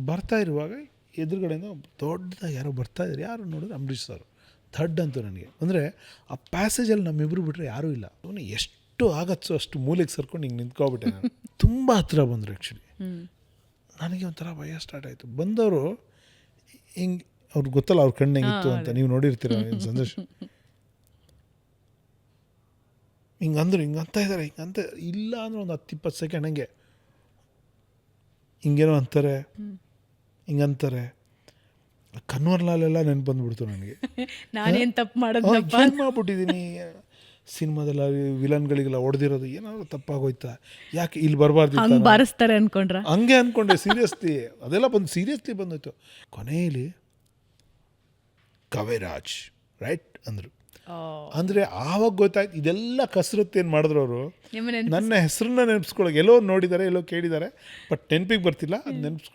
ಬರ್ತಾ ಇರುವಾಗ ಎದುರುಗಡೆಯಿಂದ ದೊಡ್ಡದಾಗಿ ಯಾರೋ ಬರ್ತಾ ಇದ್ದಾರೆ, ಯಾರು ನೋಡಿದ್ರೆ ಅಂಬರೀಷ್ ಸರ್. ಥರ್ಡ್ ಅಂತೂ ನನಗೆ ಅಂದರೆ ಆ ಪ್ಯಾಸೇಜಲ್ಲಿ ನಮ್ಮಿಬ್ಬರು ಬಿಟ್ಟರೆ ಯಾರೂ ಇಲ್ಲ. ಅವನು ಎಷ್ಟು ಆಗತ್ತೋ ಅಷ್ಟು ಮೂಲೆಗೆ ಸರ್ಕೊಂಡು ಹಿಂಗೆ ನಿಂತ್ಕೊಬಿಟ್ಟೆ ನಾನು. ತುಂಬ ಹತ್ರ ಬಂದರು ಆ್ಯಕ್ಚುಲಿ. ನನಗೆ ಒಂಥರ ಭಯ ಸ್ಟಾರ್ಟ್ ಆಯಿತು. ಬಂದವರು ಹಿಂಗೆ ಅವ್ರಿಗೆ ಗೊತ್ತಲ್ಲ ಅವ್ರ ಕಣ್ಣು ಹೆಂಗಿತ್ತು ಅಂತ, ನೀವು ನೋಡಿರ್ತೀರ ಸಂದೇಶ. ಹಿಂಗಂದ್ರು ಹಿಂಗಂತ ಇದ್ದಾರೆ, ಹಿಂಗಂತ ಇಲ್ಲ ಅಂದ್ರೆ ಒಂದು 10-20 ಸೆಕೆಂಡ್ ಹಂಗೆ ಹಿಂಗೇನೋ ಅಂತಾರೆ, ಹಿಂಗಂತಾರೆ. ಕನ್ವರ್ಲಾಲೆಲ್ಲ ನೆನ್ಪು ಬಂದ್ಬಿಡ್ತು ನನಗೆ. ನಾನೇನು ತಪ್ಪು ಏನು ಮಾಡ್ಬಿಟ್ಟಿದ್ದೀನಿ ಸಿನಿಮಾದೆಲ್ಲ ವಿಲನ್ಗಳಿಗೆಲ್ಲ ಹೊಡೆದಿರೋದು, ಏನಾದರೂ ತಪ್ಪಾಗೋಯ್ತಾ, ಯಾಕೆ ಇಲ್ಲಿ ಬರಬಾರ್ದು ಬಾರಿಸ್ತಾರೆ ಅನ್ಕೊಂಡ್ರ? ಹಂಗೆ ಅಂದ್ಕೊಂಡೆ ಸೀರಿಯಸ್ಲಿ. ಅದೆಲ್ಲ ಬಂದು ಸೀರಿಯಸ್ಲಿ ಬಂದೋಯ್ತು. ಕೊನೆಯಲ್ಲಿ ಕವಿರಾಜ್ ರೈಟ್ ಅಂದರು. ಅಂದರೆ ಆವಾಗ ಗೊತ್ತಾಯ್ತು ಇದೆಲ್ಲ ಕಸರತ್ತು ಏನು ಮಾಡಿದ್ರು ಅವರು. ನನ್ನ ಹೆಸರನ್ನ ನೆನಪಿಸ್ಕೊಳಕ್ಕೆ ಎಲ್ಲೋ ನೋಡಿದ್ದಾರೆ, ಎಲ್ಲೋ ಕೇಳಿದ್ದಾರೆ, ಬಟ್ ನೆನಪಿಗೆ ಬರ್ತಿಲ್ಲ. ಅದು